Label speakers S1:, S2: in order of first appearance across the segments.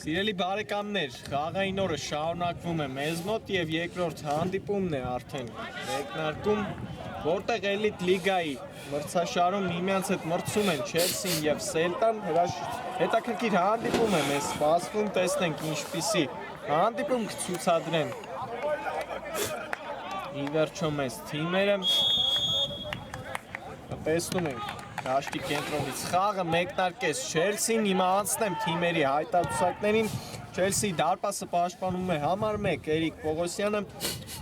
S1: Սիրելի բարեկամներ, խաղային օրը շարունակվում է մեզ մոտ եւ երկրորդ հանդիպումն է արդեն մեկնարկում, որտեղ էլիտ լիգայի մրցաշարում միմյանց հետ մրցում են Չելսին եւ Սելտան, հետաքրքիր հանդիպում է մեզ սպասվում, տեսնենք ինչպիսի հանդիպում կցուցադրեն ի վերջո մեզ թիմերը, տեսնում ենք Դաշտի կենտրոնից խաղը մեկնարկեց Չելսին, հիմա անցնեմ թիմերի հայտարարություններին, Չելսիի դարպասը պաշտպանում է համար 1 Էրիկ Պողոսյանը,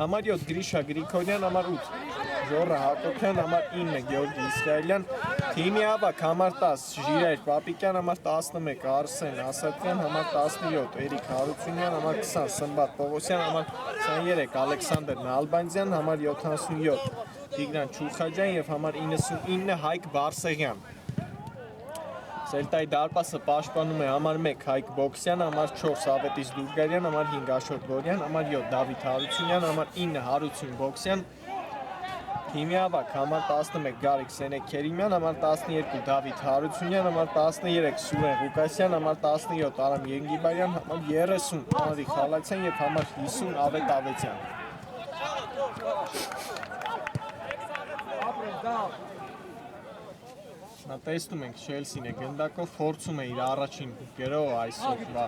S1: համար 7 Գրիշա Գրիգորյան, համար 8 Ժոռը Հակոբյան, համար 9 Գեորգի Իսրայելյան, թիմի ավագ համար 10 Ժիրայր Պապիկյան, համար 11 Արսեն Ասատրյան, համար 17 Էրիկ Հարությունյան, համար 20 Սմբատ Պողոսյան, համար 23 Ալեքսանդր Նալբանդյան, համար 77 Տիգրան Չուխաջյան եւ համար 99 Հայկ Բարսեղյան։ Սելտայի դարպասը պաշտպանում է համար 1 Հայկ Բոքսյան, համար 4 Ավետիս Դուրգարյան, համար 5 Աշոտ Գորյան, համար 7 Դավիթ Հարությունյան, համար 9 Հարություն Բոքսյան։ Թիմի ավագ համար 11 Գարիկ Սենեքերիմյան, համար 12 Դավիթ Հարությունյան, համար 13 Սուրեն Ղուկասյան, համար 17 Արամ Ենգիբարյան, համար 30 Անրի Խալացյան եւ համար 50 Ավետ Ավետյան։ Նա տեսնում ենք Չելսին է գնդակով, փորձում է իր առաջին գրողը այսօրվա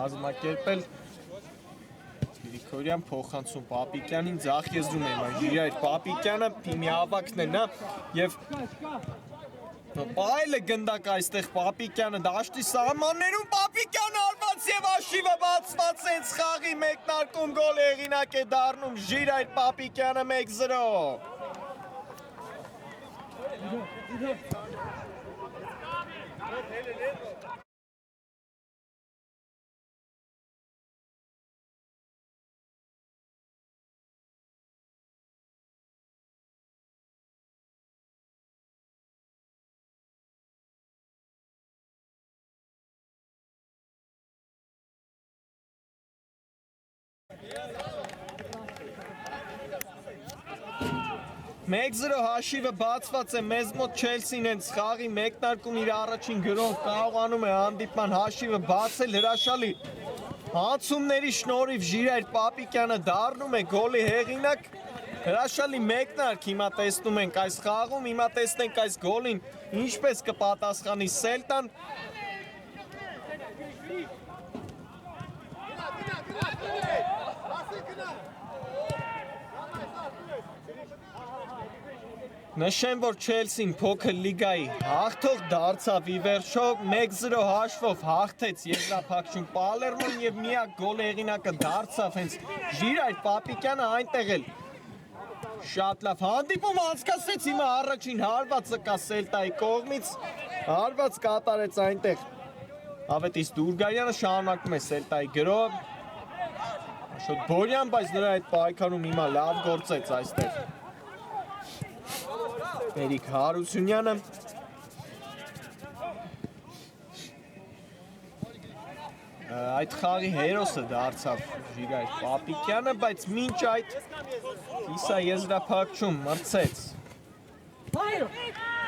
S1: ազմակերպել Գրիգորյան փոխանցում Պապիկյանին, ձախ եզրում է Ժիրայր Պապիկյանը, թիմի ավագն է նա եւ բայել է գնդակ այստեղ Պապիկյանը Դաշտի սահմաններում Պապիկյանը արված եւ հաշիվը բացված հենց խաղի մեկնարկում գոլ հեղինակ է դառնում Ժիրայր Պապիկյանը 1-0 1-0 հաշիվը բացված է մեզ մոտ Չելսին հենց խաղի մեկնարկում իր առաջին գրով կարողանում է հանդիպման հաշիվը բացել հրաշալի հանցումների շնորհիվ Ժիրայր Պապիկյանը դառնում է գոլի հեղինակ հրաշալի մեկնարկ հիմա տեսնում ենք այս խաղում հիմա տեսնենք այս գոլին ինչպես կպատասխանի Սելտան Նշեմ, որ Չելսին փոքր լիգայի հաղթող դարձավ ի վերջո 1-0 հաշվով հաղթեց եզրափակում Պալերմոն եւ միակ գոլ հեղինակը դարձավ հենց Ժիրայր Պապիկյանը այնտեղ էլ շատ լավ հանդիպում անցկացրեց հիմա առաջին հարվածը կա Սելտայի կողմից հարված կատարեց այնտեղ Ավետիս Դուրգարյանը շարունակում է Սելտայի գրով Աշոտ Բորյան բայց նրա այդ պայքարում հիմա լավ գործեց այստեղ Էրիկ Հարությունյանը Այդ խաղի հերոսը դարձավ Ժիրայր Պապիկյանը, բայց մինչ այդ Իսա եզրափակում մրցեց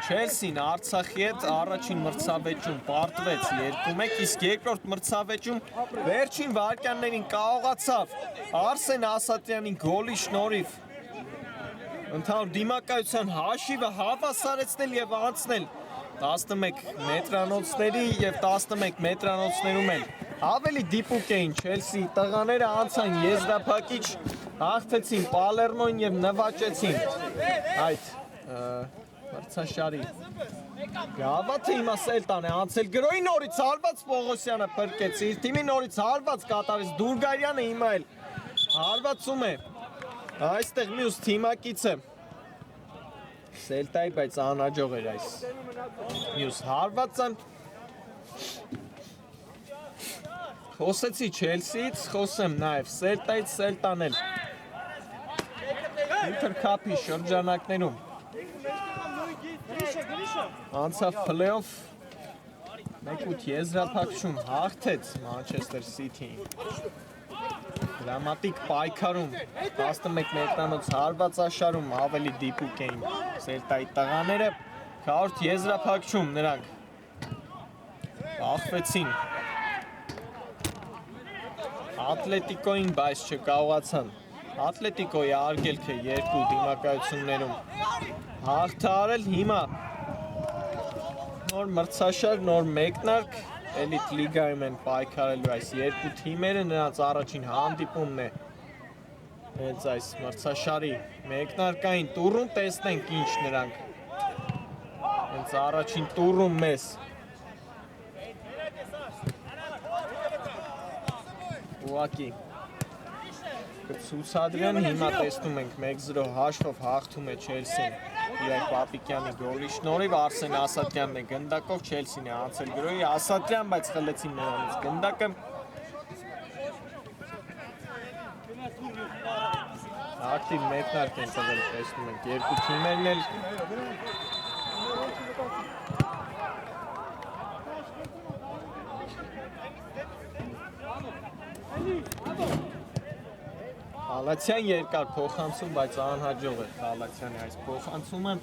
S1: Չելսին Արցախի հետ առաջին մրցավեճում պարտվեց 2-1, իսկ երկրորդ մրցավեճում վերջին վայրկյաններին կարողացավ Արսեն Ասատրյանի գոլի շնորհիվ Ընդհանուր դիմակայության հաշիվը հավասարեցնել եւ անցնել 11 մետրանոցների եւ 11 մետրանոցներում էլ ավելի դիպուկ էին Չելսիի տղաները անցան եզրափակիչ հաղթեցին Պալերմոն եւ նվաճեցին այդ մրցաշարի գավաթը հիմա Սելտան է անցել գրոյի նորից հարված Պողոսյանը փրկեց իր թիմի նորից հարված կատարեց Դուրգարյանը հիմա էլ հարվածում է Այստեղ մյուս թիմակիցը Սելտայի, բայց անհաջող էր այս մյուս հարվածը Խոսեցի Չելսիից, խոսեմ նաև Սելտայից, Սելտան էլ Ինտերքափի շրջանակներում անցավ փլեյոֆ 1-8 եզրափակում հաղթեց Մանչեսթեր Սիթիին Դրամատիկ պայքարում 11 մետրանոց հարվածաշարում ավելի դիպուկ էին Սելտայի տղաները քառորդ եզրափակում նրանք բախվեցին Ատլետիկոին բայց չկարողացան Ատլետիկոյի արգելքը երկու դիմակայություններում հաղթարել հիմա նոր մրցաշար, նոր մեկնարկ էլիտ լիգայում են պայքարելու այս երկու թիմերը նրանց առաջին հանդիպումն է հենց այս մրցաշարի մեկնարկային տուրում տեսնենք ինչ նրանք հենց առաջին տուրում մեզ ուղակի կցուցադրեն հիմա տեսնում ենք 1-0 հաշվով հաղթում է Չելսին Իրակ Պապիկյանի գոլի շնորհիվ Արսեն Ասատրյանն է գնդակով Չելսին է անցել գրոյի Ասատրյան բայց խլեցին նրանից գնդակը ակտիվ մեկնարկ են տվել տեսնում ենք երկու թիմերն էլ Հալացյան երկար փոխանցում, բայց անհաջող է Հալացյանի այս փոխանցումը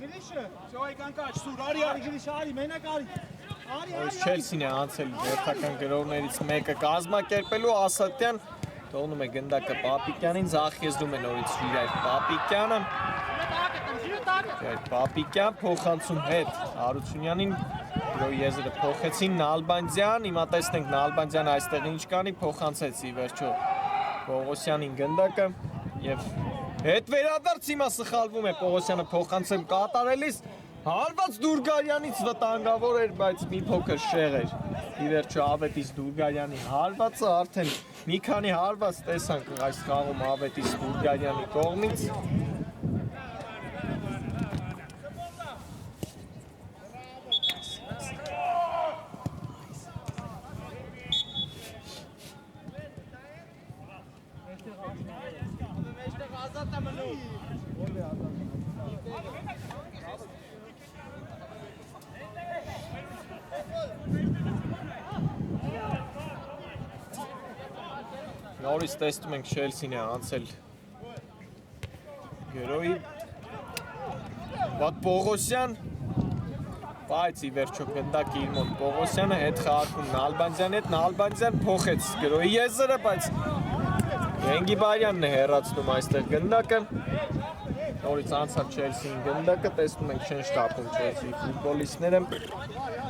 S2: Գրիշը, շոյ կանկաչ, սուր, արի, գրիշը, արի, մենակ արի
S1: Որից Չելսին է անցել վերջական գրողներից մեկը կազմակերպելու Ասատրյան թողնում է գնդակը Պապիկյանին, ձախ եզրում է նորից Ժիրայր Պապիկյանը Պապիկյան փոխանցում հետ Հարությունյանին գրոյի եզրը փոխեցին Նալբանդյան, հիմա տեսնենք Նալբանդյանը այստեղ ինչ կանի, փոխանցեց ի վերջո Պողոսյանին գնդակը և հետ վերադարձ հիմա սխալվում է Պողոսյանը փոխանցեմ կատարելիս Հարված Դուրգարյանից վտանգավոր էր, բայց մի փոքր շեղ էր։ Ի վերջո Ավետիս Դուրգարյանի հարվածը արդեն մի քանի հարված տեսանք այս խաղում Ավետիս Դուրգարյանի կողմից։ Նորից տեսնում ենք Չելսին է անցել գրոյի Վատ Պողոսյան բայց ի վերջո գնդակը իր մոտ Պողոսյանը հետ խաղարկում Նալբանդյանի հետ Նալբանդյան փոխեց գրոյի եզրը բայց Ենգիբարյանն է հեռացնում այստեղ գնդակը նորից անցավ Չելսիին գնդակը տեսնում ենք չեն շտապում Չելսիի ֆուտբոլիստները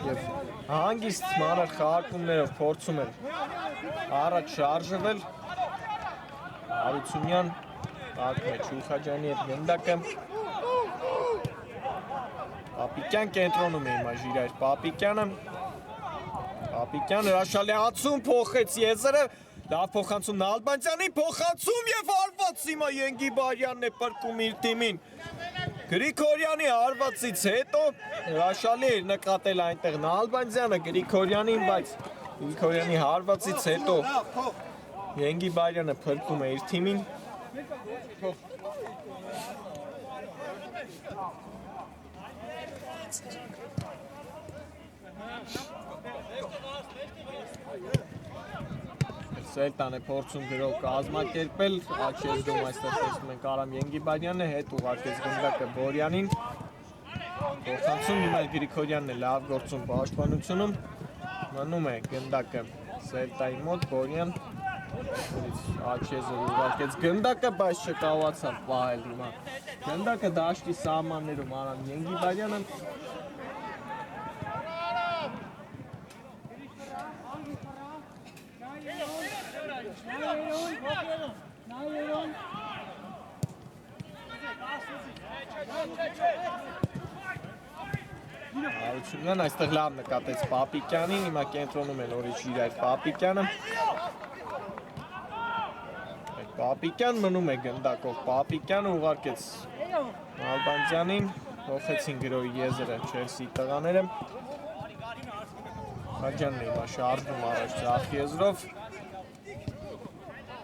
S1: և հանգիստ մանր խաղարկումներով փորձում են առաջ շարժվել Հարությունյան ակում է Չուխաջյանի հետ գնդակը Պապիկյան կենտրոնում է հիմա Ժիրայր Պապիկյանը Պապիկյան հրաշալիացում փոխեց եզրը լավ փոխանցում Նալբանդյանին փոխանցում և հարված հիմա Ենգիբարյանն է պրկում իր թիմին Գրիգորյանի հարվածից հետո հրաշալի էր նկատել այնտեղ Նալբանդյանը Գրիգորյանին, բայց Գրիգորյանի հարվածից հետո Ենգիբարյանը փրկում է իր թիմին Սելտան է փորձում գրող կազմակերպել, աչ եզրում այստեղ տեսնում ենք Արամ Ենգիբարյանը, հետ ուղարկեց գնդակը Բորյանին Փոխանցում հիմա Գրիգորյանն է լավ գործում պաշտպանությունում մնում է գնդակը Սելտայի մոտ Բորյան աչ եզր ուղարկեց գնդակը, բայց չկարողացավ պահել հիմա գնդակը դաշտի սահմաններում Արամ Ենգիբարյանը Հարությունյան այստեղ լավ նկատեց Պապիկյանին, հիմա կենտրոնում է նորից Ժիրայր Պապիկյանը Պապիկյան մնում է գնդակով Պապիկյանը ուղարկեց Նալբանդյանին, փոխեցին գրոյի եզրը Չելսիի տղաները Խաջյանն է հիմա շարժվում առաջ ձախ եզրով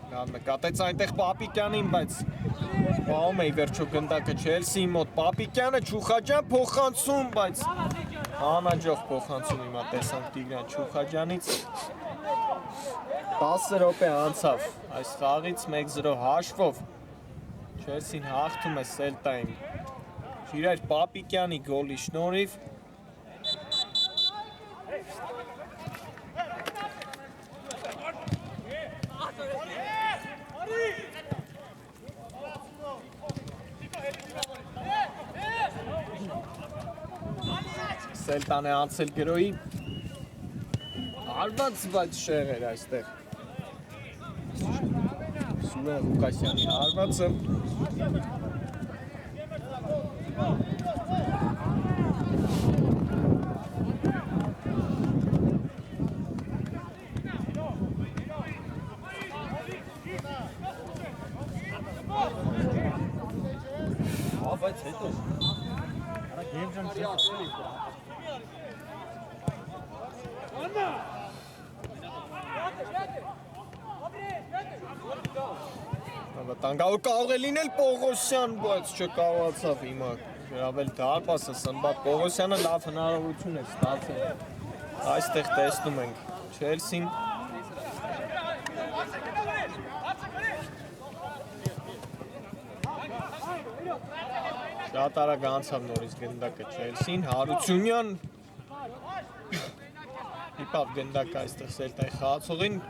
S1: Լավ նկատեց այնտեղ Պապիկյանին, բայց պահում է ի վերջո գնդակը Չելսիի մոտ Պապիկյանը Չուխաջյան փոխանցում, բայց Անաջող փոխանցում հիմա տեսանք Տիգրան Չուխաջյանից 10 րոպե անցավ այս խաղից 1-0 հաշվով Չելսին հաղթում է Սելտային Ժիրայր Պապիկյանի գոլի շնորհիվ Սելտան է անցել գրոյի հարված բայց շեղեր այստեղ Սուրեն Ղուկասյանի հարվածը
S3: Բայց հետո
S1: Վտանգավոր կարող է լինել Պողոսյան, բայց չկարողացավ հիմա գրավել դարպասը Սմբատ Պողոսյանը լավ հնարավորություն է ստացել այստեղ տեսնում ենք Չելսին Շատ արագ անցավ նորից գնդակը Չելսին, Հարությունյան Իպավ գնդակը այստեղ Սելտայի խաղացողին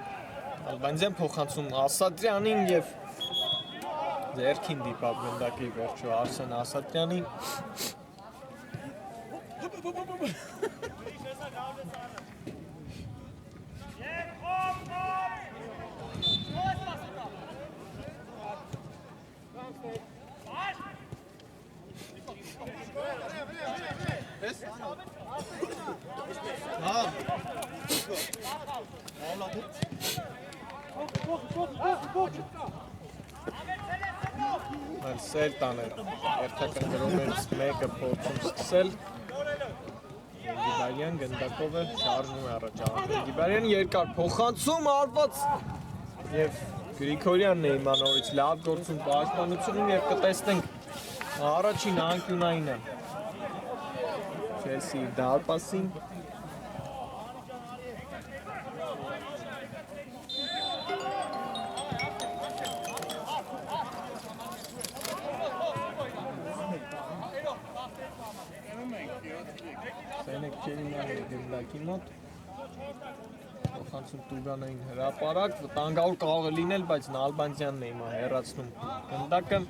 S1: Ալբանձյան փոխանցում Ասատրյանին և ձերքին դիպավ գնդակի վերջո Արսեն Ասատրյանի Սելտան է երթական գրոներից մեկը փորձում սկսել Ենգիբարյան գնդակով է շարժվում է առաջ Ենգիբարյան երկար փոխանցում արված և Գրիգորյանն է հիմա նորից լավ գործում պաշտպանությունում և կտեսնենք առաջին անկյունայինը Չելսի դարպասին Սենեք Չերինյանը գնդակի մոտ Փոխանցում Տուգանային հրապարակ վտանգավոր կարող է լինել, բայց Նալբանդյանն է հիմա հեռացնում գնդակը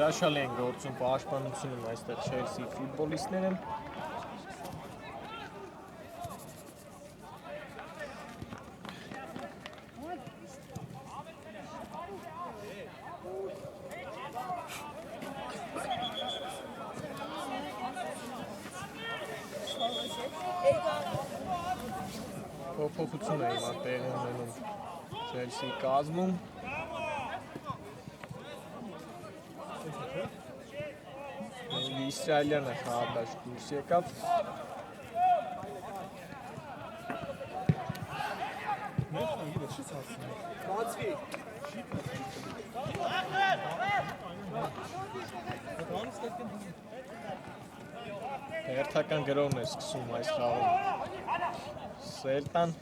S1: Հրաշալի են գործում պաշտպանությունում այստեղ Չելսի ֆուտբոլիստները Փոփոխություն է հիմա տեղի ունենում Չելսի կազմում Իսրայելյանը խաղադաշտ դուրս եկավ Հերթական գրոհն է սկսում այս խաղում Սելտան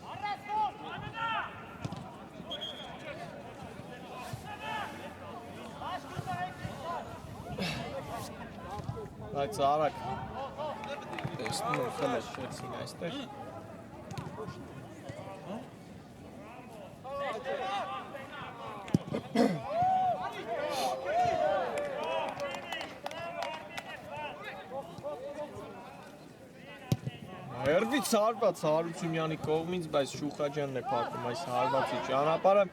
S1: Բայց արագ տեսնում եմ խելը Չելսին այստեղ Հերվից հարված Հարությունյանի կողմից, բայց Շուխաջյանն է փակում այս հարվածի ճանապարհը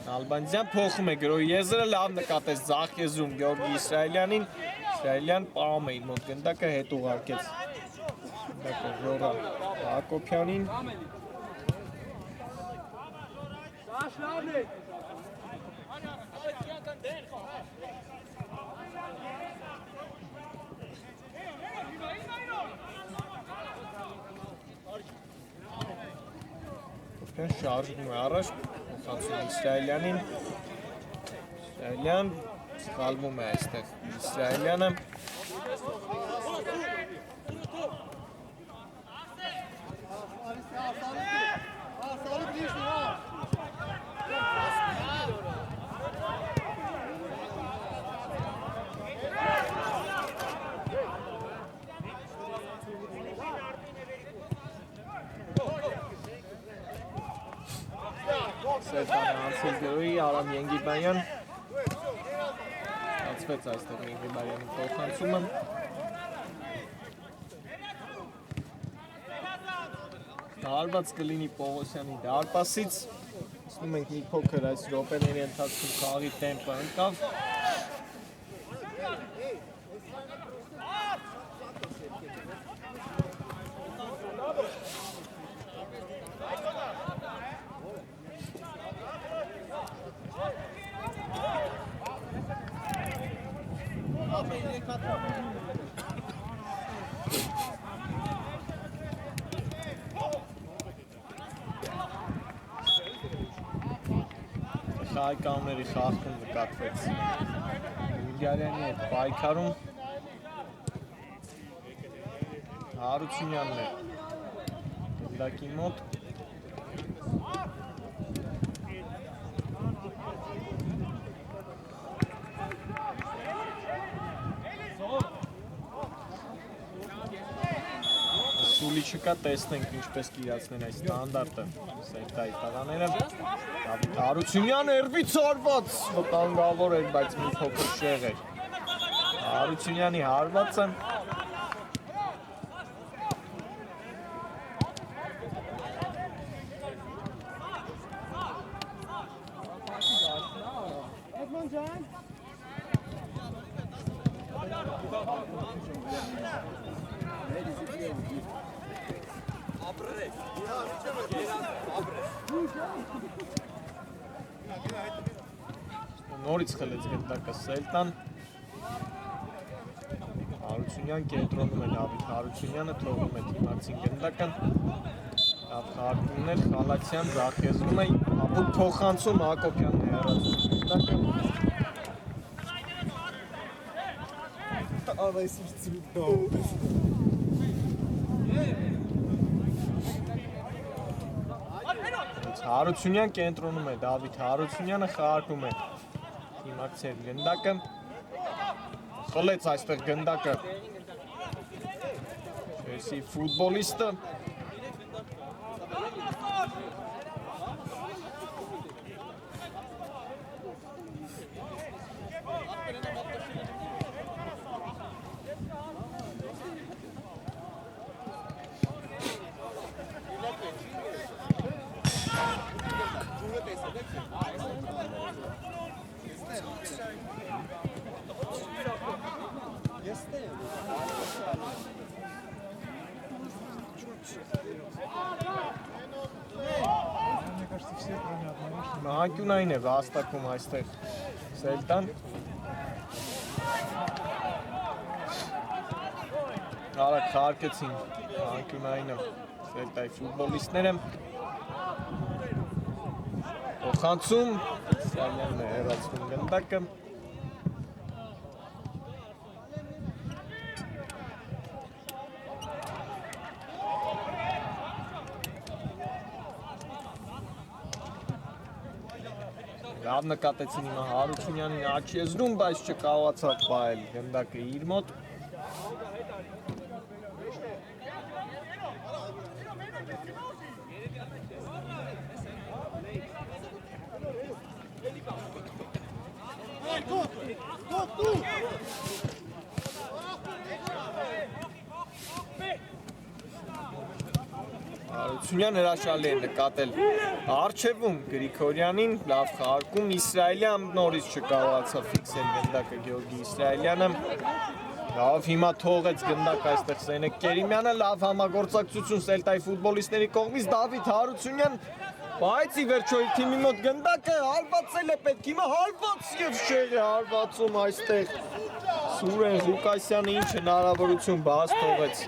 S1: Նալբանդյան փոխում է գրոհի եզրը լավ նկատեց ձախ եզրում Գյորգի Իսրայելյանին Իսրայելյան պահում է իր մոտ գնդակը հետ ուղարկեց գնդակը Ժորա Հակոբյանին Շարժվում է առաջ, փոխանցում Իսրայելյանին, Իսրայելյան սխալվում է այստեղ Իսրայելյանը, Սերտանը անցել գրոյի, Արամ Ենգիբայան Ացվեց այստեղ Ենգիբայանի փոխանցումը Դարված կլինի Պողոսյանի դարպասից Իսնում ենք մի փոքր այս րոպեների ընթացքում խաղի տեմպը ընկավ Խաղայկանների խախտում նկատվեց Միգարյանի հետ պայքարում Հարությունյանն է գնդակի մոտ Սուլի չկա, տեսնենք ինչպես կիրացնեն այս ստանդարտը Սերտայի տղաները Դավիթ Հարությունյան երբից հարված վտանգավոր էր, բայց մի փոքր շեղ էր Հարությունյանի հարվածը Նորից խլեց գնդակը Սելտան Հարությունյան կենտրոնում է Դավիթ Հարությունյանը թողնում է թիմակցին գնդակը Լավ խաղարկումներ Խալացյան զարթեզնում է ապուր փոխանցում Հակոբյանն է հեռացում գնդակը Հարությունյան կենտրոնում է Դավիթ Հարությունյանը խաղարկում է Թիմակցեր գնդակը խլեց այստեղ գնդակը Չելսի ֆուտբոլիստը Հանկյունային է վաստակում այստեղ Սելտան Արագ խաղարկեցին հանկյունայինը Սելտայի ֆուտբոլիստները Փոխանցում Սալյանն է հեռացնում գնդակը Լավ նկատեցին հիմա Հարությունյանին աչքի է զրում, բայց չկարողացավ պահել գնդակը իր մոտ Հարությունյան հրաշալի է նկատել Արջևում Գրիգորյանին, լավ խաղարկում, Իսրայելյան նորից չկարողացավ ֆիքսել գնդակը Գեորգի Իսրայելյանը Լավ հիմա թողեց գնդակ այստեղ Սենեկ Կերիմյանը, լավ համագործակցություն Սելտայի ֆուտբոլիստների կողմից Դավիթ Հարությունյան Բայց ի վերջո իր թիմի մոտ գնդակը հարվածել է պետք, հիմա հարված և շեղ է հարվածում այստեղ։ Սուրեն Ղուկասյանը ինչ հնարավորություն բաց թողեց,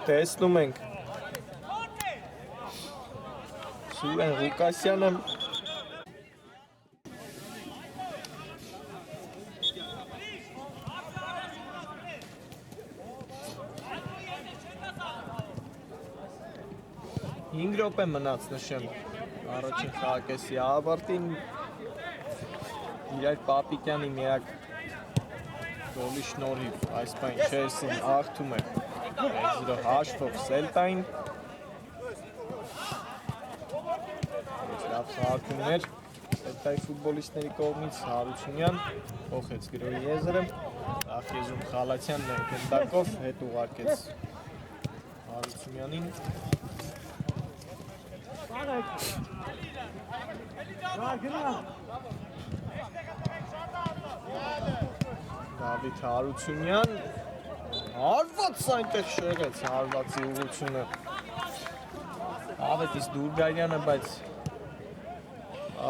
S1: տեսնում ենք։ Սուրեն Ղուկասյանը Հինգ րոպե մնաց նշեմ, առաջին խաղակեսի ավարտին Իրայր Պապիկյանի միակ գոլի շնորհիվ այս բան Չելսին աղթում է 1-0 հաշվով Սելտային լավ խաղարկումներ Սելտայի ֆուտբոլիստների կողմից Հարությունյան փոխեց գրոյի եզրը Ախեզում Խալացյանն է գնդակով հետ ուղարկեց Հարությունյանին Դավիթ Հարությունյան հարված այնտեղ շեղեց հարվածի ուղղությունը Ավետիս Դուրգարյանը, բայց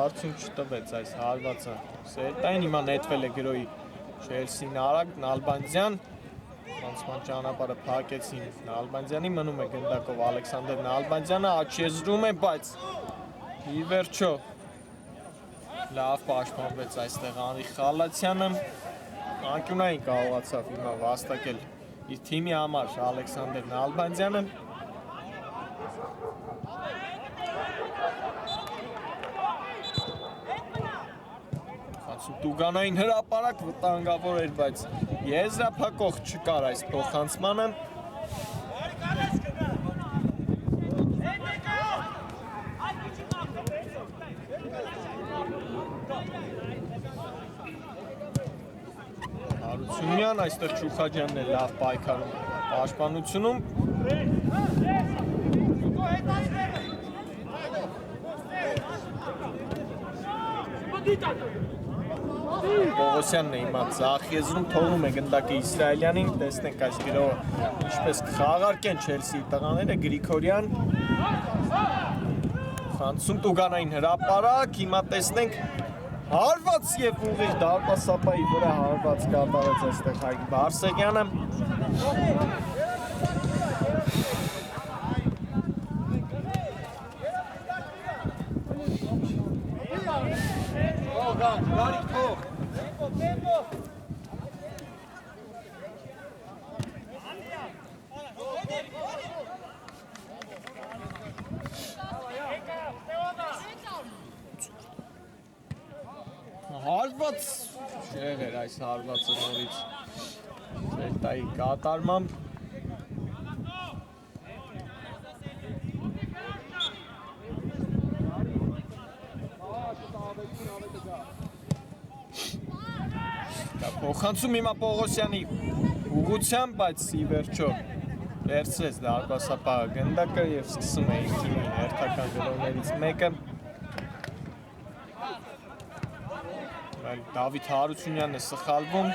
S1: արդյունք չտվեց այս հարվածը Սելտային հիմա նետվել է գրոյի Չելսին արագ Նալբանդյան Անցման ճանապարհը փակեցին Նալբանդյանի մնում է գնդակով Ալեքսանդր Նալբանդյանը աչեզրում է, բայց ի վերջո լավ պաշտպանվեց այստեղ Անրի Խալացյանը անկյունային կարողացավ հիմա վաստակել իր թիմի համար Ալեքսանդր Նալբանդյանը Տուգանային հրապարակ վտանգավոր էր, բայց եզրափակող չկար այս փոխանցմանը Հարությունյան այստեղ Չուխաջյանն է լավ պայքարում պաշտպանությունում Պողոսյանն է հիմա ձախ եզրում թողնում է գնդակը Իսրայելյանին, տեսնենք այս գրողը ինչպես կխաղարկեն Չելսիի տղաները, Գրիգորյան Ֆրանսում Տուգանային հրապարակ, հիմա տեսնենք հարված և ուղիղ դարպասապայի վրա հարված կատարեց այստեղ Հայկ Բարսեղյանը Հարված շեղ էր այս հարվածը նորից Սելտայի կատարմամբ Փոխանցում հիմա Պողոսյանի ուղղությամբ, բայց ի վերջո վերցրեց դարպասապահը գնդակը և սկսում է իր թիմի հերթական գրողներից մեկը Դավիթ Հարությունյանն է սխալվում,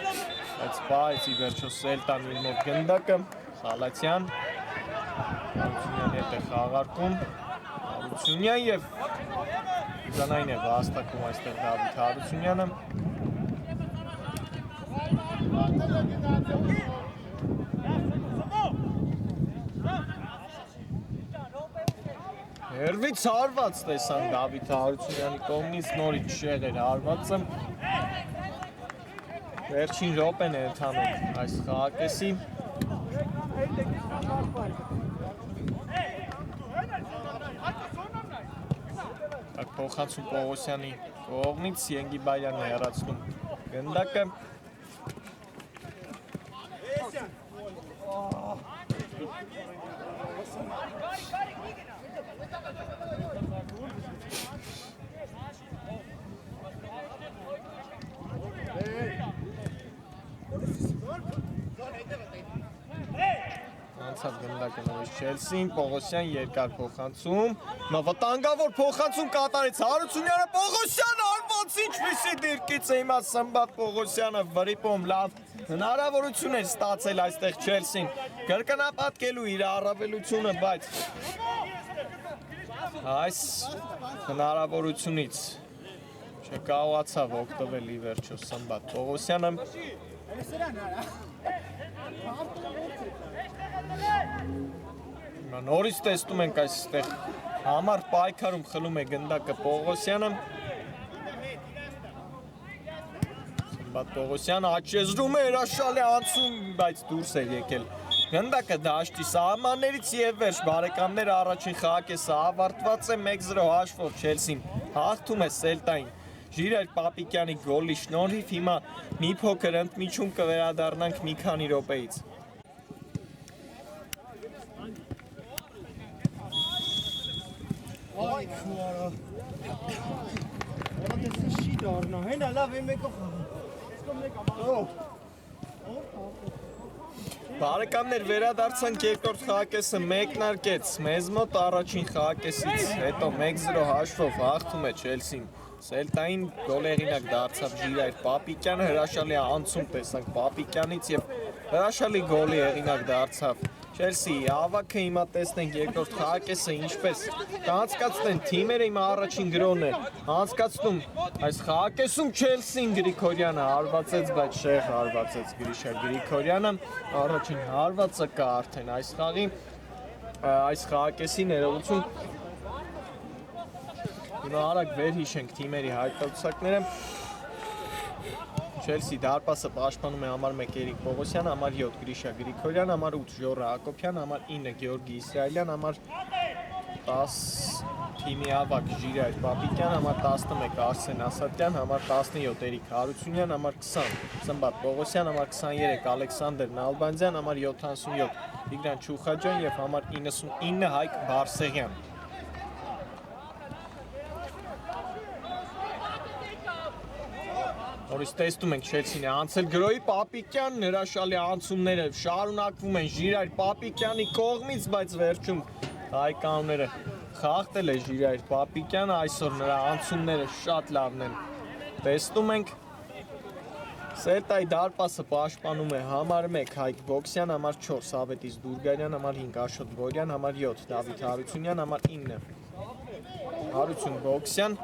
S1: բայց ի վերջո Սելտան իր մոտ գնդակը, Խալացյան, Հարությունյան հետ է խաղարկում, Հարությունյան և Տուգանային է վաստակում այստեղ Դավիթ Հարությունյանը Հերվից հարված տեսան Դավիթ Հարությունյանի կողմից նորից շեղ էր հարվածը Վերջին րոպեն է ընթանում այս խաղակեսի Փոխանցում Պողոսյանի կողմից Ենգիբարյանն է հեռացնում գնդակը Անցավ գնդակը նորից Չելսին, Պողոսյան երկար փոխանցում, վտանգավոր փոխանցում կատարեց Հարությունյանը, Պողոսյան արված ինչպիսի դիրքից է հիմա Սմբատ Պողոսյանը վրիպում լավ հնարավորություն էր ստացել այստեղ Չելսին, կրկնապատկելու իր առավելությունը, բայց Այս հնարավորությունից չկարողացավ օգտվել ի վերջո Սմբատ Պողոսյանը։ Նորից տեսնում ենք այստեղ համար պայքարում խլում է գնդակը Պողոսյանը։ Սմբատ Պողոսյանը աչեզրում է հրաշալի անցում, բայց դուրս է եկել։ Գնդակը դաշտի սահմաններից եւ վերջ բարեկամները առաջին խաղակեսը ավարտված է 1-0 հաշվով Չելսին հաղթում է Սելտային։ Ժիրայր Պապիկյանի գոլի շնորհիվ հիմա մի փոքր ընդմիջում կվերադառնանք մի քանի րոպեից։
S3: Ay քուարա։ Ոնց է շի դառնա։ Հենա լավ է մեկը խաղա։
S1: Բարեկամներ վերադարձանք երկրորդ խաղակեսը մեկնարկեց մեզ մոտ առաջին խաղակեսից հետո 1-0 հաշվով հաղթում է Չելսին Սելտային գոլեղինակ դարձավ Ժիրայր Պապիկյանը հրաշալի անցում տեսանք Պապիկյանից եւ հրաշալի գոլի հեղինակ դարձավ Չելսիի ավակը հիմա տեսնենք երկրորդ խաղակեսը ինչպես կանցկացնեն թիմերը հիմա առաջին գրոն է անցկացնում այս խաղակեսում Չելսին Գրիգորյանը հարվածեց բայց շեղ հարվածեց Գրիշա Գրիգորյանը առաջին հարվածը կա արդեն այս խաղի այս խաղակեսի ներողություն Հիմա արագ վերհիշենք թիմերի հայտարարությունները Չելսի դարպասը պաշտպանում է համար 1 Էրիկ Պողոսյան, համար 7 Գրիշա Գրիգորյան, համար 8 Ժոռա Հակոբյան, համար 9 Գեորգի Իսրայելյան, համար 10 թիմի ավակ Ժիրայր Պապիկյան, համար 11 Արսեն Ասատյան, համար 17 Էրիկ Հարությունյան, համար 20 Սմբատ Պողոսյան, համար 23 Ալեքսանդր Նալբանդյան, համար 77 Տիգրան Չուխաջյան եւ համար 99 Հայկ Բարսեղյան Նորից տեսնում ենք Չելսին է անցել Գրոյի Պապիկյանն հրաշալի անցումները շարունակվում են Ժիրայր Պապիկյանի կողմից, բայց վերջում հայկանները խախտել է Ժիրայր Պապիկյանը, այսօր նրա անցումները շատ լավն են։ Տեսնում ենք Սելտայի դարպասը պաշտպանում է համար 1 Հայկ Բոքսյան, համար 4 Ավետիս Դուրգարյան, համար 5 Աշոտ Գորյան, համար 7 Դավիթ Հարությունյան, համար 9 Հարություն Բոքսյան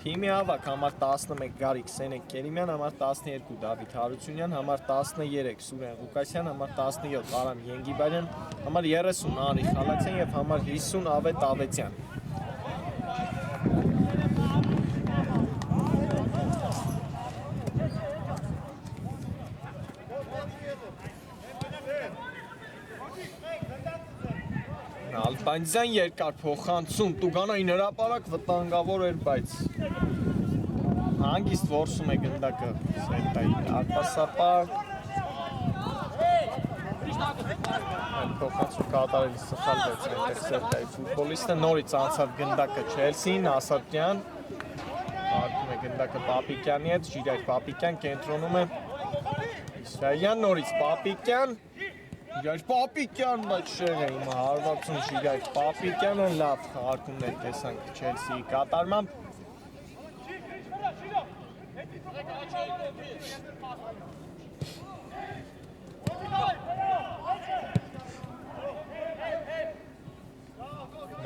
S1: Թիմի ավակ համար 11 Գարիկ Սենեկ Կերիմյան, համար 12 Դավիթ Հարությունյան, համար 13 Սուրեն Ղուկասյան, համար 17 Արամ Ենգիբարյան, համար 30 Արի Խալացյան եւ համար 50 Ավետ Ավետյան։ Ալբանյան երկար փոխանցում Տուգանային հրապարակ վտանգավոր էր, բայց հանգիստ որսում է գնդակը Սելտայի դարպասապար փոխանցում կատարելիս սխալվեց այնտեղ Սելտայի ֆուտբոլիստը նորից անցավ գնդակը Չելսին Ասատյան հարկում է գնդակը Պապիկյանի հետ Ժիրայր Պապիկյան կենտրոնում է Իսրայելյան նորից Պապիկյան Ժիրայր Պապիկյան, բայց շեղ է հիմա հարվածում Ժիրայր Պապիկյանը լավ հարկումներ տեսանք Չելսիի կատարմամբ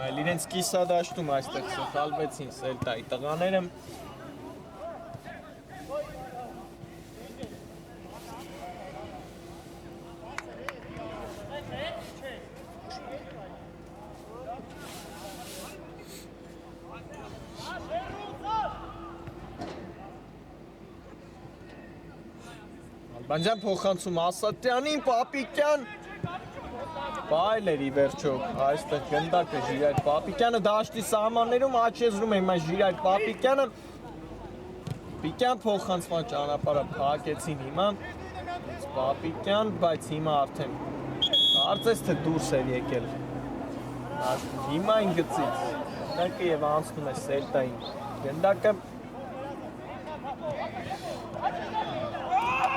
S1: Այլ իրենց կիսադաշտում այստեղ սխալվեցին Սելտայի տղաները Բանջան փոխանցում Ասատյանին, Պապիկյան Բայլ էր ի վերջո, այստեղ գնդակը Ժիրայր Պապիկյանը դաշտի սահմաններում աչեզրում է հիմա Ժիրայր Պապիկյանը Պիկյան փոխանցման ճանապարհը փակեցին հիմա Պապիկյան, բայց հիմա արդեն կարծես թե դուրս էր եկել հիմա այն գծից գնդակը եւ անցնում է Սելտային գնդակը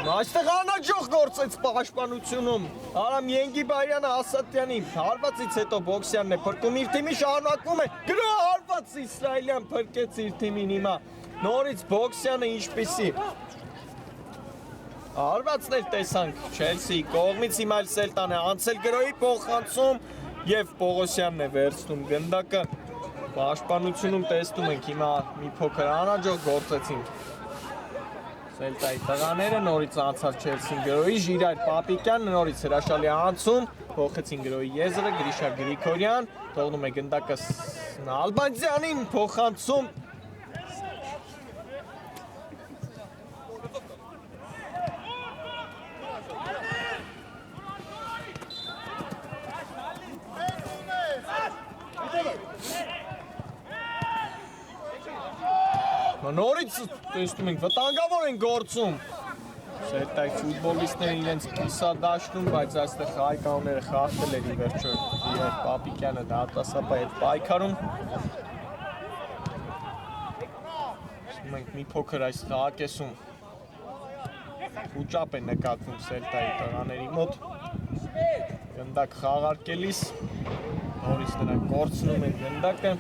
S1: Այստեղ անաջող գործեց պաշտպանությունում Արամ Ենգիբարյանը Ասատյանին հարվածից հետո Բոքսյանն է փրկում իր թիմի շարունակվում է գրո հարված Իսրայելյան փրկեց իր թիմին հիմա նորից Բոքսյանը ինչպիսի հարվածներ տեսանք Չելսիի կողմից հիմա Սելտան է անցել գրոյի փոխանցում եւ Պողոսյանն է վերցնում գնդակը Պաշտպանությունում տեսնում ենք հիմա մի փոքր անհաջող գործեցին Սելտայի տղաները, նորից անցավ Չելսին գրոյի, Ժիրայր Պապիկյան, նորից հրաշալի անցում, փոխեցին գրոյի եզրը, Գրիշա Գրիգորյան, թողնում է գնդակը Ալբանցյանին, փոխանցում Նորից տեսնում ենք վտանգավոր են գործում Սելտայի ֆուտբոլիստները իրենց կիսադաշտում, բայց այստեղ հայկանները խախտել էր ի վերջո Ժիրայր Պապիկյանը դատասապա հետ պայքարում Մենք մի փոքր այս հակեսում ուճապ է նկատվում Սելտայի տղաների մոտ Գնդակ խաղարկելիս նորից նրանք կորցնում են գնդակը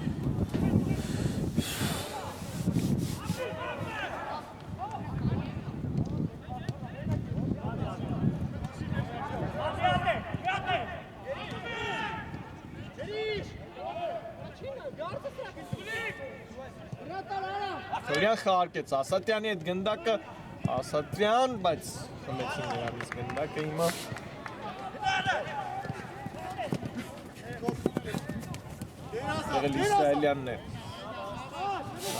S1: Քորյան խաղարկեց Ասատրյանի հետ գնդակը Ասատրյան, բայց խմեցին նրանից գնդակը հիմա Եղել Իսրայելյանն է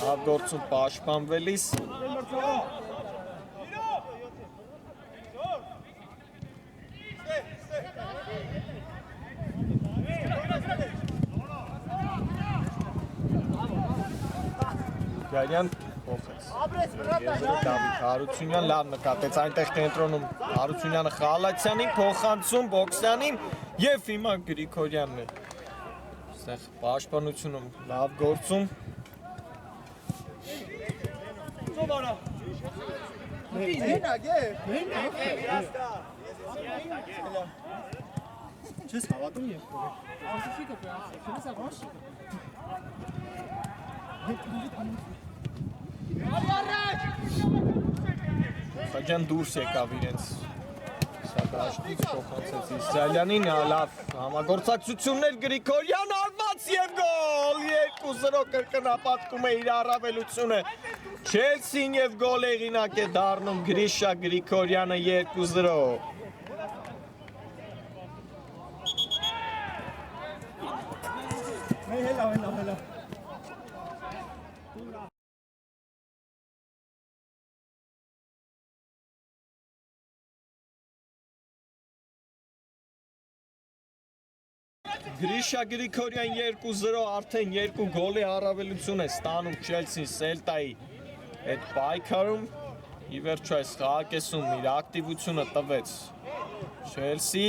S1: Հաղորդում պաշտպանվելիս Գարյան փոխեց Եզրը Դավիթ Հարությունյան լավ նկատեց այնտեղ կենտրոնում Հարությունյանը Խալացյանին փոխանցում Բոքսյանին եւ հիմա Գրիգորյանն է Այստեղ պաշտպանությունում լավ գործում
S3: Չես հավատում երբ
S1: Խաջան դուրս եկավ իրենց Սադաշտից փոխանցեց Իսրայելյանին լավ համագործակցություններ Գրիգորյան արված եւ գոլ 2-0 կրկնապատկում է իր առավելությունը Չելսին եւ գոլ հեղինակ է դառնում Գրիշա Գրիգորյանը 2-0
S3: Հելա
S1: Գրիշա Գրիգորյան 2-0 արդեն 2 գոլի առավելություն է ստանում Չելսին Սելտայի հետ պայքարում ի վերջո այս խաղակեսում իր ակտիվությունը տվեց Չելսի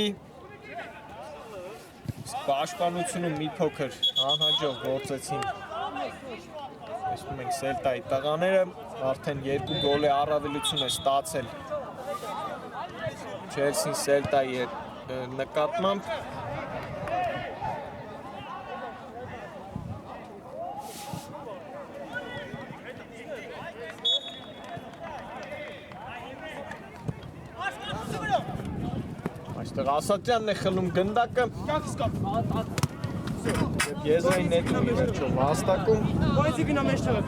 S1: պաշտպանությունում մի փոքր անհաջող գործեցին տեսնում ենք Սելտայի տղաները արդեն 2 գոլի առավելություն է ստացել Չելսին Սելտայի նկատմամբ Այստեղ Ասատրյանն է խլում գնդակը Եզրային նետում ի վերջո վաստակում
S3: Բայց գնա մեջտեղը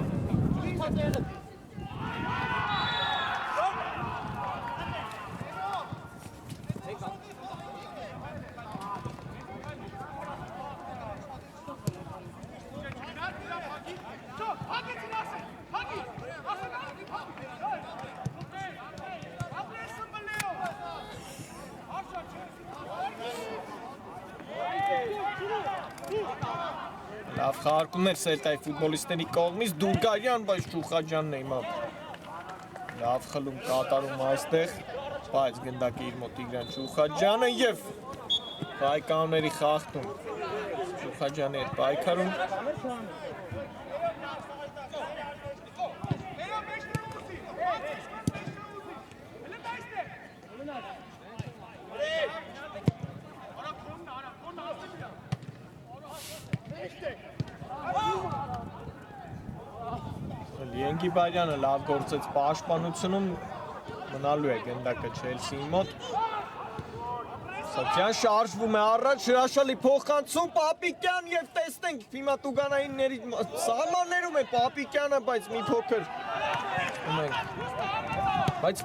S1: Լավ խաղարկում էր Սելտայի ֆուտբոլիստների կողմից Դուրգարյան, բայց Շուխաջյանն է հիմա լավ խլում կատարում այստեղ, բայց գնդակը իր մոտ Տիգրան Շուխաջյանը եւ հայկանների խախտում Շուխաջյանի հետ պայքարում Լիենգի Բայրյանը լավ գործեց պաշտպանությունում մնալու է գնդակը Չելսիի մոտ Սատյան շարժվում է առաջ, հրաշալի փոխանցում, Պապիկյան և տեսնենք, հիմա տուգանայինների սահմաններում է Պապիկյանը, բայց մի փոքր բայց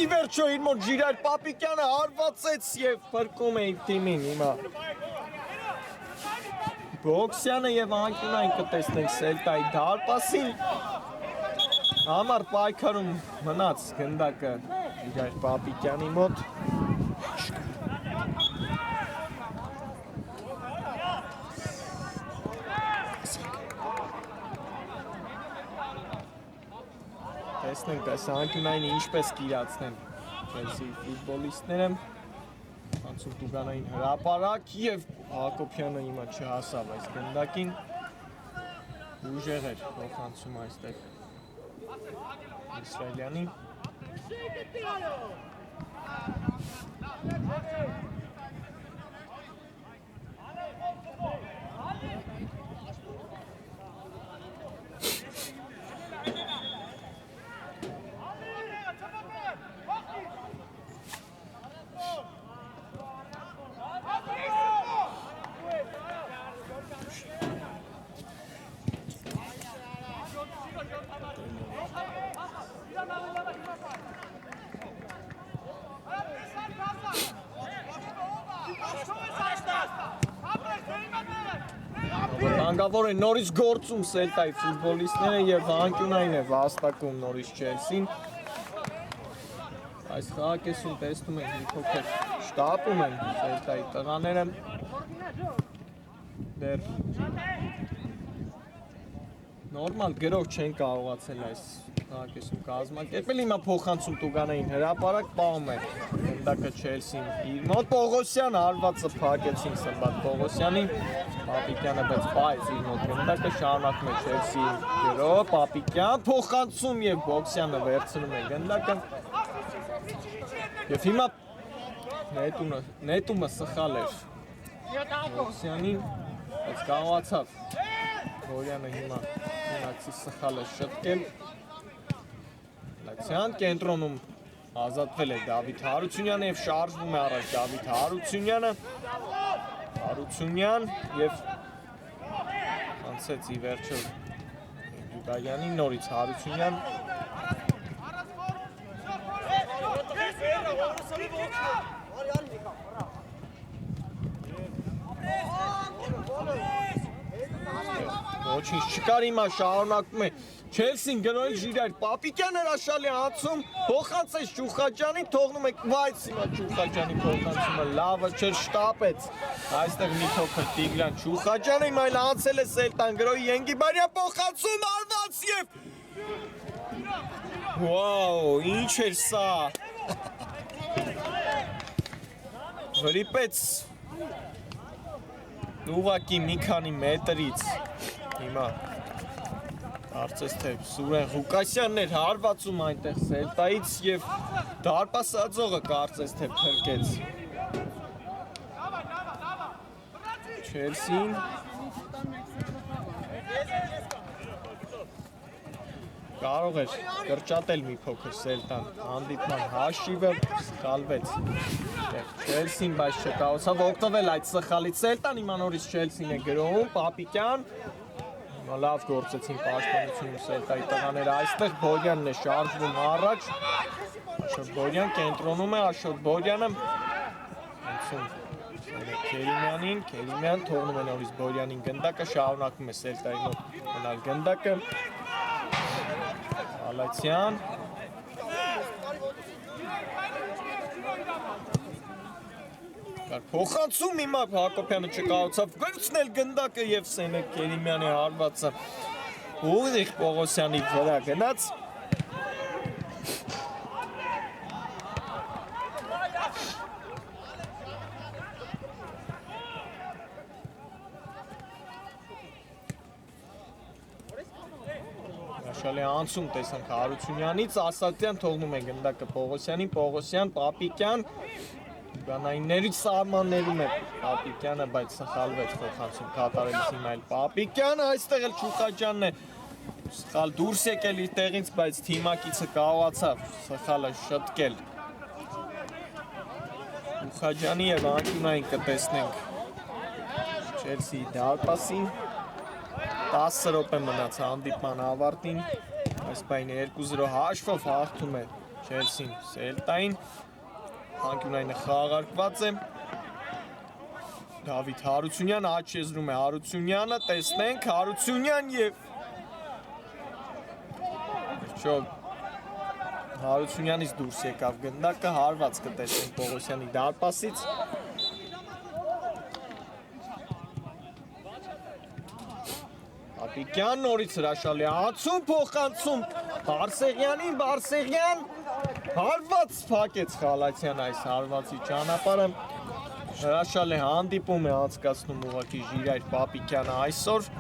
S1: ի վերջո իր մոտ Ժիրայր Պապիկյանը հարվածեց և փրկում է իր թիմին հիմա Բոքսյանը և անկյունային կտեսնենք Սելտայի դարպասին համար պայքարում մնաց գնդակը Ժիրայր Պապիկյանի մոտ տեսնենք այս անկյունայինը ինչպես կիրացնեն Չելսիի ֆուտբոլիստները անցում տուգանային հրապարակ և Հակոբյանը հիմա չհասավ այս գնդակին ուժեղ էր փոխանցում այստեղ Իսրայելյանին Հանգավոր է նորից գործում Սելտայի ֆուտբոլիստները և անկյունային է վաստակում նորից Չելսին այս խաղակեսում տեսնում ենք մի փոքր շտապում են Սելտայի տղաները դեռ նորմալ գրով չեն կարողացել այս խաղակեսում կազմակերպել հիմա փոխանցում տուգանային հրապարակ պահում է գնդակը Չելսին իր մոտ Պողոսյանը հարվածը փակեցին Սմբատ Պողոսյանին Պապիկյանը բայց պայեց իր մոտ գնդակը շարունակում է Չելսիի գրով Պապիկյան փոխանցում և Բոքսյանը վերցնում է գնդակը և հիմա նետումը սխալ էր Բոքսյանին բայց կարողացավ Բորյանը հիմա մնացի սխալ է շտկել Լացյան կենտրոնում ազատվել է Դավիթ Հարությունյանը և շարժվում է առաջ Դավիթ Հարությունյանը Հարությունյան և անցեց ի վերջո Դուգայանին նորից Հարությունյան Ոչինչ չկար հիմա շարունակում է Չելսին գնոյլ Ժիրայր Պապիկյան հրաշալի անցում փոխանցեց Ճուխաջյանին թողնում է բայց հիմա Ճուխաջյանի փոխանցումը լավը չէր շտապեց այստեղ մի փոքր Տիգրան Ճուխաջյանը հիմա էլ անցել է Սելտան գրոյի Ենգիբարյան փոխանցում արված և Վաու ինչ էր սա Վրիպեց ուղղակի մի քանի մետրից հիմա կարծես թե Սուրեն Ղուկասյանն էր հարվածում այնտեղ Սելտայից և դարպասաձողը կարծես թե փրկեց Չելսին կարող էր կրճատել մի փոքր Սելտան հանդիպման հաշիվը սխալվեց Չելսին բայց չկարողացավ օգտվել այդ սխալից Սելտան հիմա նորից Չելսին է գրոհում Պապիկյան հիմա լավ գործեցին պաշտպանությունում Սելտայի տղաները այստեղ Բորյանն է շարժվում առաջ Աշոտ Բորյան կենտրոնում է Աշոտ Բորյանը անցում Քերիմյանին Քերիմյան թողնում է նորից Բորյանին գնդակը շարունակում է Սելտայի մոտ մնալ գնդակը Ալացյան Փոխանցում հիմա Հակոբյանը չկարողացավ վերցնել գնդակը և Սենեկ Կերիմյանի հարվածը ուղիղ Պողոսյանի վրա գնաց Հաշալի անցում տեսանք Հարությունյանից, Ասատյան թողնում է գնդակը Պողոսյանին, Պողոսյան, Պապիկյան, Գանայիններից սահմաններում է Պապիկյանը, բայց սխալվեց փոխանցում կատարելիս հիմա էլ Պապիկյանը, այստեղ էլ Չուխաջյանն է սխալ դուրս եկել իր տեղից, բայց թիմակիցը կարողացավ սխալը շտկել Չուխաջյանի եւ անկյունային կտեսնենք Չելսիի դարպասին 10 րոպե մնաց հանդիպման ավարտին այս պայն 2-0 հաշվով հաղթում է Չելսին Սելտային անկյունայինը խաղարկված է Դավիթ Հարությունյան աջ եզրում է Հարությունյանը տեսնենք Հարությունյան եւ Վերջո Հարությունյանից դուրս եկավ գնդակը, հարված կտեսնենք Պողոսյանի դարպասից Ապիկյան նորից հրաշալի ացում փոխանցում Բարսեղյանին, Բարսեղյան հարված փակեց Խալացյան այս հարվածի ճանապարհը հրաշալի հանդիպում է անցկացնում ուղղակի Ժիրայր Պապիկյանը այսօր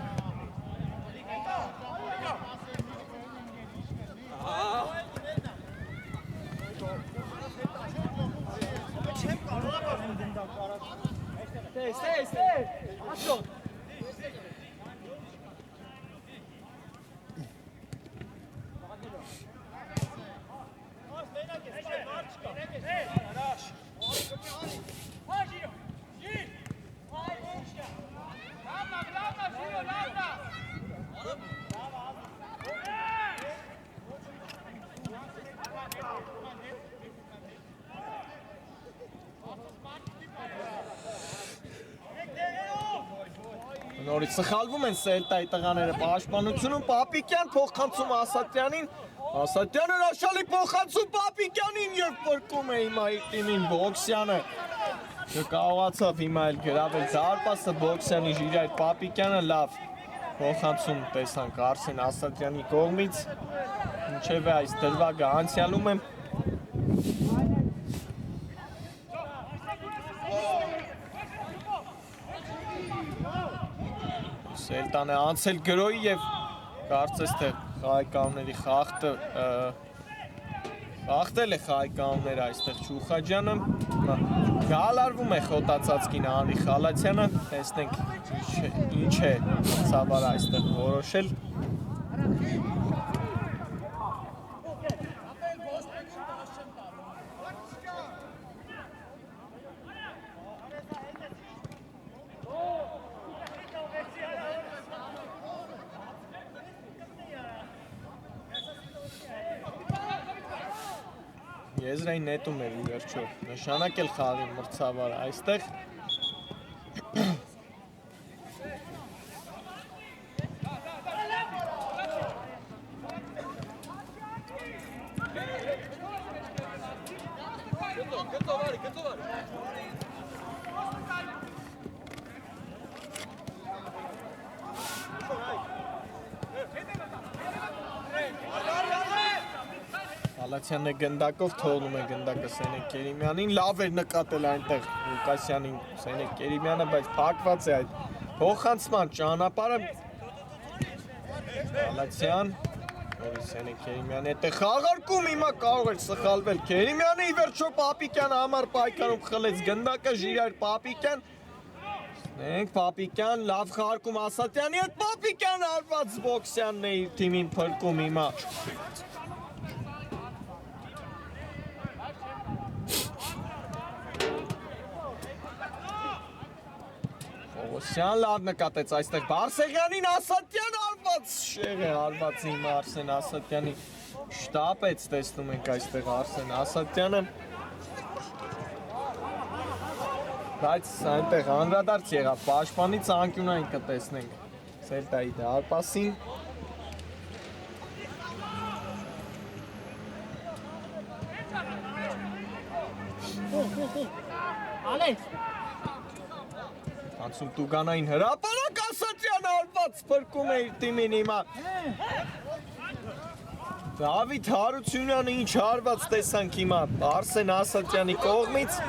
S1: Նորից սխալվում են Սելտայի տղաները պաշտպանությունում Պապիկյան փոխանցում Ասատրյանին Ասատրյանը հրաշալի փոխանցում Պապիկյանին եւ փրկում է հիմա իր թիմին Բոքսյանը չկարողացավ հիմա էլ գրավել դարպասը Բոքսյանի Ժիրայր Պապիկյանը լավ փոխանցում տեսանք Արսեն Ասատրյանի կողմից ինչեւ այս դրվագը անցյալում է Սելտան է անցել գրոյի և կարծես թե խաղայկանների խաղթել է խաղայկանները այստեղ Չուխաջյանը գալարվում է խոտացածկին Անի Խալացյանը տեսնենք ինչ է ցավարը այստեղ որոշել Եզրային նետում էր վերջո, նշանակել խաղի մրցավարը այստեղ Հալացյանն է գնդակով թողնում է գնդակը Սենեկ Կերիմյանին, լավ էր նկատել այնտեղ Լուկասյանին Սենեկ Կերիմյանը, բայց փակված է այդ փոխանցման ճանապարհը Հալացյան, նորից Սենեկ Կերիմյանը հետ է խաղարկում, հիմա կարող էր սխալվել Կերիմյանը, ի վերջո Պապիկյանը համար պայքարում խլեց գնդակը Ժիրայր Պապիկյան Նենք Պապիկյան, լավ խաղարկում Ասատրյանի հետ, Պապիկյան արված Բոքսյանն է իր թիմին փրկում հիմա Պողոսյան լավ նկատեց այստեղ Բարսեղյանին Ասատրյան արված շեղ է արված հիմա Արսեն Ասատրյանի շտապեց տեսնում ենք այստեղ Արսեն Ասատրյանը բայց այնտեղ անդրադարձ եղավ պաշտպանից անկյունային կտեսնենք Սելտայի դարպասին
S3: Ալեքս
S1: Անցում տուգանային հրապարակ Ասատրյանը արված փրկում է իր թիմին հիմա Դավիթ Հարությունյանը ինչ հարված տեսանք հիմա Արսեն Ասատրյանի կողմից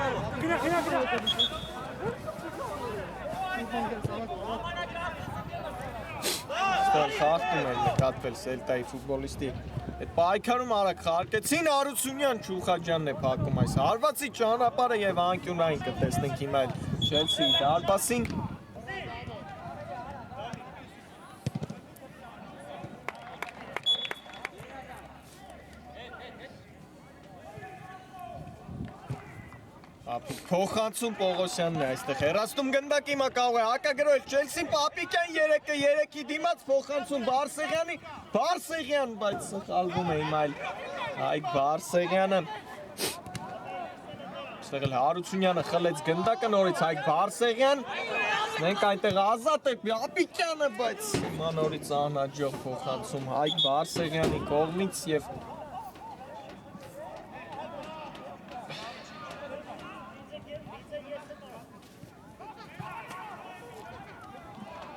S1: Ստեղ խաղթում էր նկատվել Սելտայի ֆուտբոլիստի Այդ պայքարում արագ խաղարկեցին Հարությունյան Չուխաջյանն է փակում այս հարվածի ճանապարհը եւ անկյունային կտեսնենք հիմա Չելսիի դարպասին Փոխանցում Պողոսյանն է այստեղ հեռացնում գնդակ հիմա կարող է հակագրոհել Չելսին Պապիկյան 3-3-ի դիմաց փոխանցում Բարսեղյան, բայց սխալվում է հիմա այ Բարսեղյանը այստեղ էլ Հարությունյանը խլեց գնդակը նորից Հայկ Բարսեղյան մենք այնտեղ ազատ է Պապիկյանը բայց հիմա նորից անհաջող փոխանցում Հայկ Բարսեղյանի կողմից եւ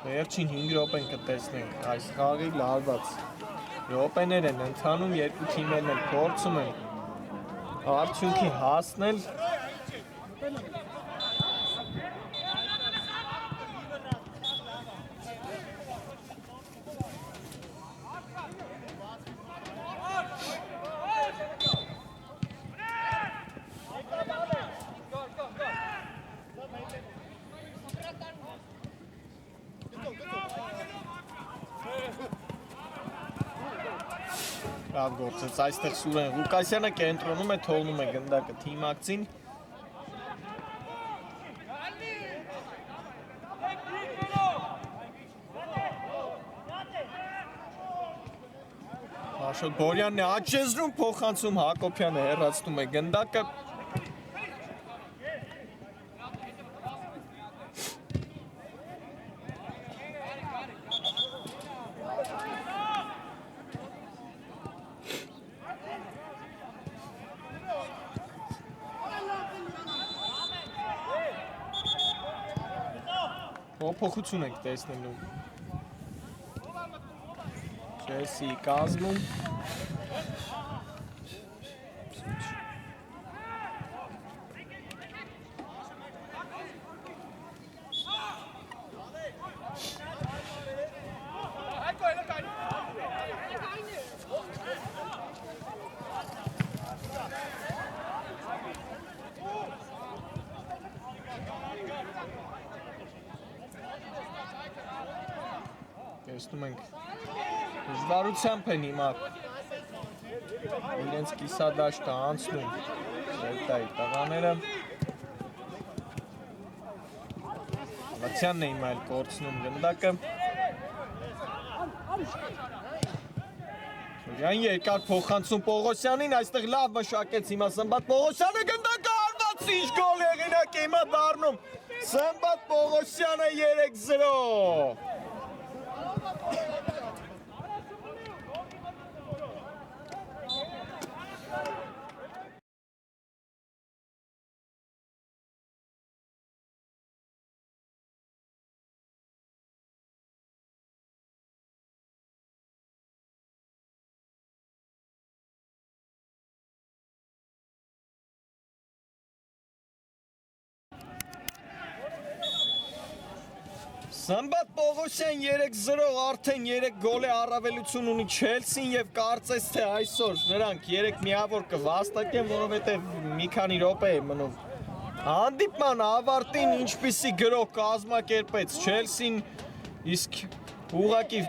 S1: Վերջին 5 րոպեն կտեսնենք այս խաղի լարված րոպեներ են ընթանում երկու թիմերն էլ փորձում են արդյունքի հասնել Լավ գործեց, այստեղ Սուրեն Ղուկասյանը կենտրոնում է, թողնում է գնդակը թիմակցին Աշոտ Բորյանն է աչեզրում, փոխանցում Հակոբյանը հեռացնում է գնդակը Փոփոխություն ենք տեսնելու Չելսիի կազմում Տեսնում ենք դժվարությամբ են հիմա իրենց կիսադաշտը անցնում Սելտայի տղաները Լացյանն է հիմա էլ կորցնում գնդակը Սուրյան երկար փոխանցում Պողոսյանին այստեղ լավ մշակեց հիմա Սմբատ Պողոսյանը գնդակը արված ինչ գոլ եղինակ է հիմա դառնում Սմբատ Պողոսյանը 3-0 Սմբատ Պողոսյան 3-0 արդեն 3 գոլ է առավելություն ունի Չելսին եւ կարծես թե այսօր նրանք 3 միավոր կվաստակեն, որովհետեւ մի քանի րոպե է մնում։ Հանդիպման ավարտին ինչպիսի գրող կազմակերպեց Չելսին, իսկ ուղղակի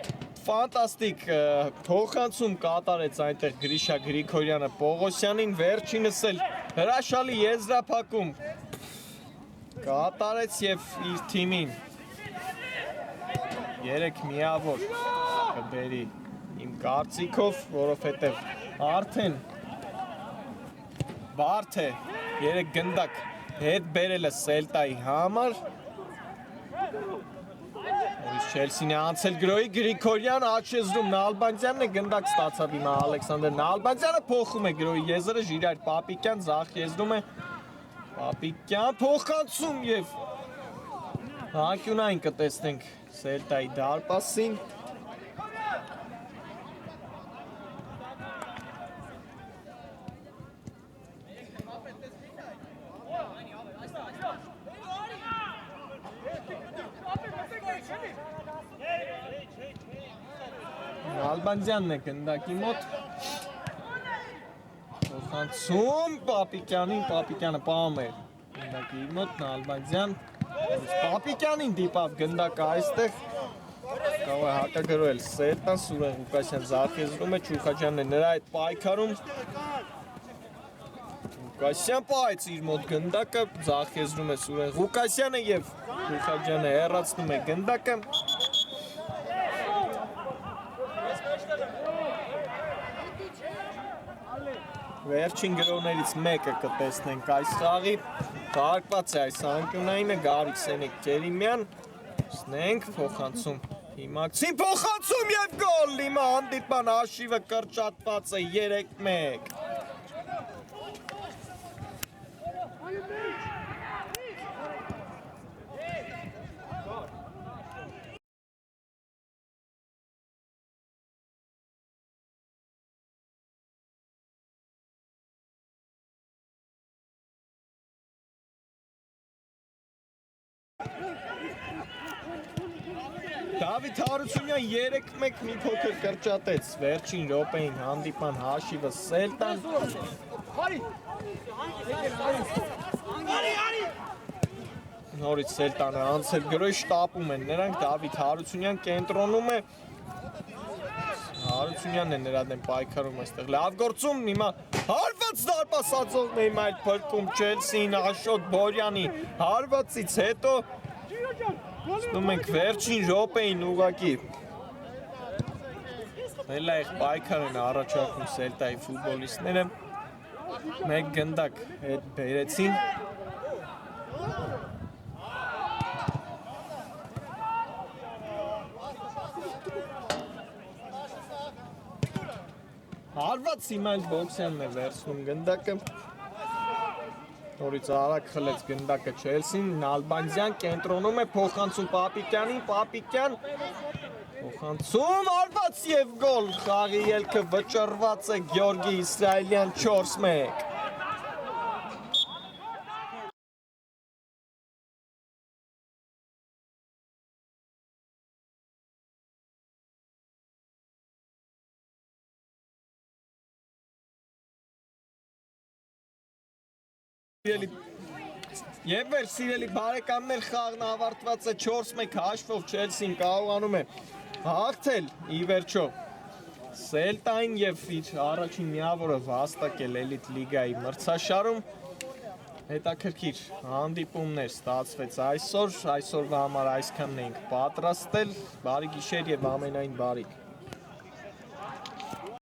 S1: ֆանտաստիկ փոխանցում կատարեց այնտեղ Գրիշա Գրիգորյանը Պողոսյանին, վերջինս էլ հրաշալի եզրափակում կատարեց եւ իր թիմին 3 միավոր կբերի իմ կարծիքով, որովհետև արդեն բարդ է 3 գնդակ հետ բերելը Սելտայի համար Չելսին է անցել գրոյի Գրիգորյան աչեզրում Նալբանդյանն է գնդակ ստացավ հիմա Ալեքսանդր Նալբանդյանը փոխում է գրոյի եզրը Ժիրայր Պապիկյան ձախ եզրում է Պապիկյան փոխանցում եւ հանկյունային կտեսնենք Սելտայի դարպասին Նալբանդյանն է գնդակի մոտ Փոխանցում Պապիկյանին, Պապիկյանը պահում է գնդակի մոտ Նալբանդյան Պապիկյանին դիպավ գնդակը այստեղ կարող է հակագրոհել Սելտան, Սուրեն Ղուկասյան ձախ եզրում է, Չուխաջյանն է նրա այդ պայքարում Ղուկասյան պայծ իր մոտ գնդակը, ձախ եզրում է Սուրեն Ղուկասյանը և Ղուկաջյանը հեռացնում է գնդակը։ Վերջին գրողներից մեկը կտեսնենք այս խաղի, թարգված է այս անկյունայինը Գարիկ Սենիկ Ջերիմյան, սնենք փոխանցում Հիմակցին փոխանցում և գոլ, հիմա հանդիպման հաշիվը կրճատված է 3-1։ Դավիթ Հարությունյան 3-1 մի փոքր կրճատեց, վերջին րոպեին հանդիպման հաշիվը Սելտան։ Նորից Սելտանը անցել գրոյ շտապում են նրանք, Դավիթ Հարությունյան կենտրոնում է, Հարությունյանն է նրա դեմ պայքարում այստեղ, լավ գործում, հիմա հարված դարպասածողն այլ փրկում Չելսին, Աշոտ Բորյանի հարվածից հետո Ստում ենք վերջին րոպեին ուղղակի Հելայեղ պայքար են առաջարկում Սելտայի ֆուտբոլիստները մեկ գնդակ հետ բերեցին Հարված Սիմայլ Բոքսյանն է վերցնում գնդակը Նորից արագ խլեց գնդակը Չելսին, Նալբանդյան կենտրոնում է, փոխանցում Պապիկյանին, Պապիկյան, փոխանցում, արված և գոլ, խաղի ելքը վճռված է Գյորգի Իսրայելյան 4-1։ Եվ վեր սիրելի բարեկամներ խաղն ավարտված է 4-1 հաշվով Չելսին կարողանում է հաղթել ի վերջո Սելտային և իր առաջին միավորը վաստակել էլիտ լիգայի մրցաշարում հետաքրքիր հանդիպումներ ստացվեց այսօրվա համար այսքանն էինք պատրաստել բարի գիշեր և ամենայն բարիք